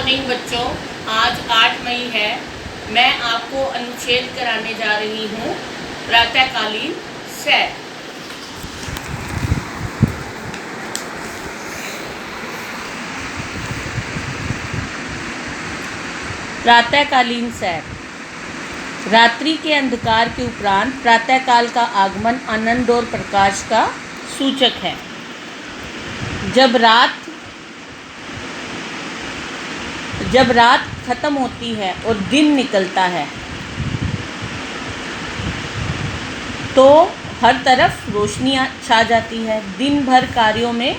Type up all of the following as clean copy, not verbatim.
Morning बच्चों, आज 8 मई है। मैं आपको अनुच्छेद कराने जा रही हूँ प्रातःकालीन सैर। प्रातःकालीन सैर। रात्रि के अंधकार के उपरांत प्रातःकाल का आगमन आनंद और प्रकाश का सूचक है। जब रात खत्म होती है और दिन निकलता है तो हर तरफ रोशनी छा जाती है। दिन भर कार्यों में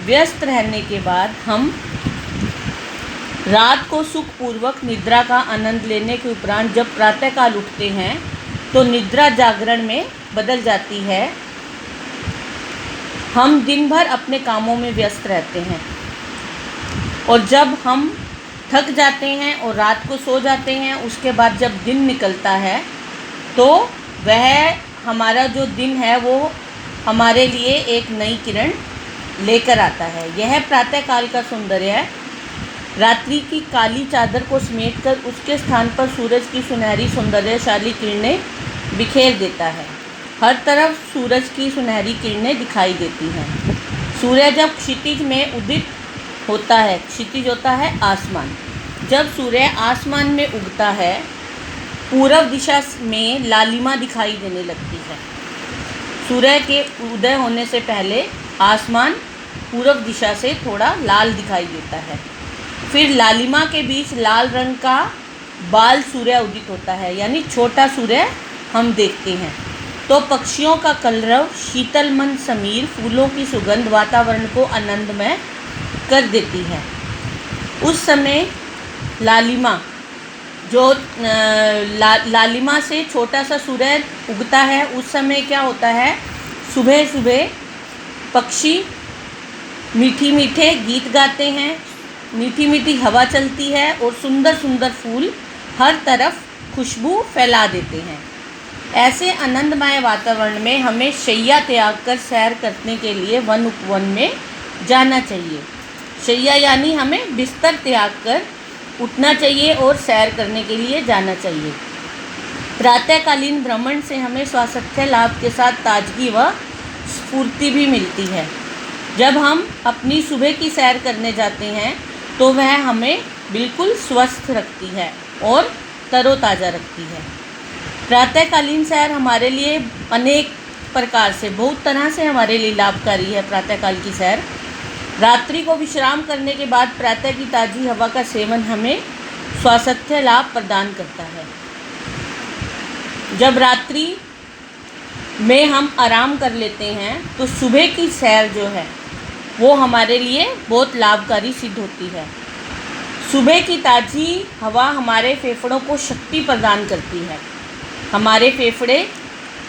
व्यस्त रहने के बाद हम रात को सुखपूर्वक निद्रा का आनंद लेने के उपरांत जब प्रातःकाल उठते हैं तो निद्रा जागरण में बदल जाती है। हम दिन भर अपने कामों में व्यस्त रहते हैं और जब हम थक जाते हैं और रात को सो जाते हैं, उसके बाद जब दिन निकलता है तो वह हमारा जो दिन है वो हमारे लिए एक नई किरण लेकर आता है। यह प्रातःकाल का सौंदर्य है। रात्रि की काली चादर को समेटकर उसके स्थान पर सूरज की सुनहरी सौंदर्यशाली किरणें बिखेर देता है। हर तरफ सूरज की सुनहरी किरणें दिखाई देती हैं। सूर्य जब क्षितिज में उदित होता है, क्षितिज होता है आसमान, जब सूर्य आसमान में उगता है पूर्व दिशा में लालिमा दिखाई देने लगती है। सूर्य के उदय होने से पहले आसमान पूर्व दिशा से थोड़ा लाल दिखाई देता है। फिर लालिमा के बीच लाल रंग का बाल सूर्य उदित होता है, यानी छोटा सूर्य हम देखते हैं। तो पक्षियों का कलरव, शीतल मन समीर, फूलों की सुगंध वातावरण को आनंदमय कर देती है। उस समय लालिमा लालिमा से छोटा सा सूर्य उगता है। उस समय क्या होता है, सुबह सुबह पक्षी मीठी मीठे गीत गाते हैं, मीठी मीठी हवा चलती है और सुंदर सुंदर फूल हर तरफ खुशबू फैला देते हैं। ऐसे आनंदमय वातावरण में हमें शैया त्याग कर सैर करने के लिए वन उपवन में जाना चाहिए। शैया यानी हमें बिस्तर त्याग कर उठना चाहिए और सैर करने के लिए जाना चाहिए। प्रातःकालीन भ्रमण से हमें स्वास्थ्य लाभ के साथ ताजगी व स्फूर्ति भी मिलती है। जब हम अपनी सुबह की सैर करने जाते हैं तो वह हमें बिल्कुल स्वस्थ रखती है और तरोताज़ा रखती है। प्रातःकालीन सैर हमारे लिए अनेक प्रकार से, बहुत तरह से हमारे लिए लाभकारी है। प्रातःकाल की सैर, रात्रि को विश्राम करने के बाद प्रातः की ताज़ी हवा का सेवन हमें स्वास्थ्य लाभ प्रदान करता है। जब रात्रि में हम आराम कर लेते हैं तो सुबह की सैर जो है वो हमारे लिए बहुत लाभकारी सिद्ध होती है। सुबह की ताज़ी हवा हमारे फेफड़ों को शक्ति प्रदान करती है। हमारे फेफड़े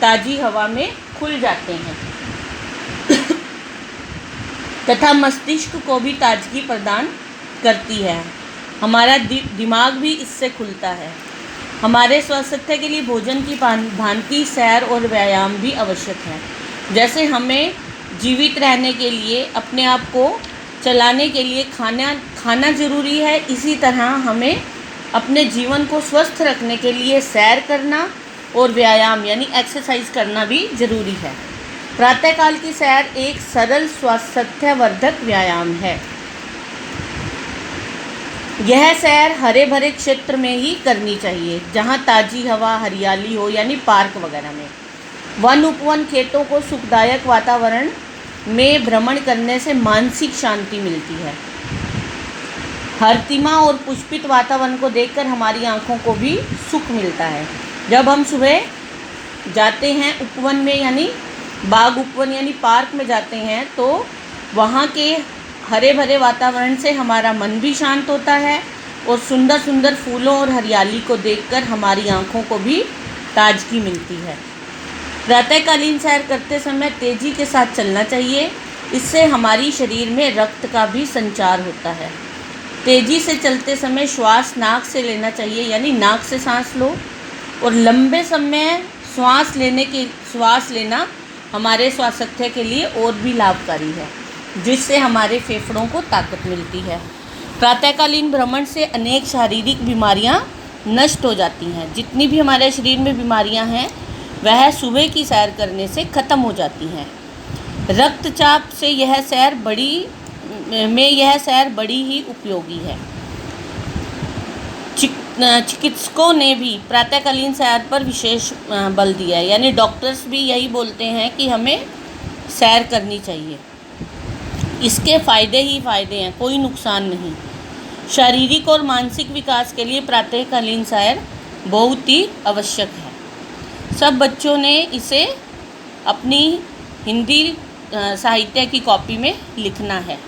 ताज़ी हवा में खुल जाते हैं तथा मस्तिष्क को भी ताजगी प्रदान करती है। हमारा दिमाग भी इससे खुलता है। हमारे स्वास्थ्य के लिए भोजन की भांति सैर और व्यायाम भी आवश्यक है। जैसे हमें जीवित रहने के लिए, अपने आप को चलाने के लिए खाना ज़रूरी है, इसी तरह हमें अपने जीवन को स्वस्थ रखने के लिए सैर करना और व्यायाम यानी एक्सरसाइज करना भी ज़रूरी है। प्रातःकाल की सैर एक सरल स्वास्थ्यवर्धक व्यायाम है। यह सैर हरे भरे क्षेत्र में ही करनी चाहिए जहाँ ताज़ी हवा, हरियाली हो, यानी पार्क वगैरह में। वन उपवन खेतों को सुखदायक वातावरण में भ्रमण करने से मानसिक शांति मिलती है। हरतिमा और पुष्पित वातावरण को देखकर हमारी आँखों को भी सुख मिलता है। जब हम सुबह जाते हैं उपवन में, यानी बाग उपवन यानी पार्क में जाते हैं, तो वहाँ के हरे भरे वातावरण से हमारा मन भी शांत होता है और सुंदर सुंदर फूलों और हरियाली को देखकर हमारी आँखों को भी ताजगी मिलती है। प्रातःकालीन सैर करते समय तेज़ी के साथ चलना चाहिए। इससे हमारी शरीर में रक्त का भी संचार होता है। तेज़ी से चलते समय श्वास नाक से लेना चाहिए, यानी नाक से सांस लो, और लंबे समय श्वास लेना हमारे स्वास्थ्य के लिए और भी लाभकारी है, जिससे हमारे फेफड़ों को ताकत मिलती है। प्रातःकालीन भ्रमण से अनेक शारीरिक बीमारियां नष्ट हो जाती हैं। जितनी भी हमारे शरीर में बीमारियां हैं वह सुबह की सैर करने से ख़त्म हो जाती हैं। रक्तचाप से यह सैर बड़ी ही उपयोगी है। चिकित्सकों ने भी प्रातःकालीन सैर पर विशेष बल दिया है, यानी डॉक्टर्स भी यही बोलते हैं कि हमें सैर करनी चाहिए। इसके फ़ायदे ही फ़ायदे हैं, कोई नुकसान नहीं। शारीरिक और मानसिक विकास के लिए प्रातःकालीन सैर बहुत ही आवश्यक है। सब बच्चों ने इसे अपनी हिंदी साहित्य की कॉपी में लिखना है।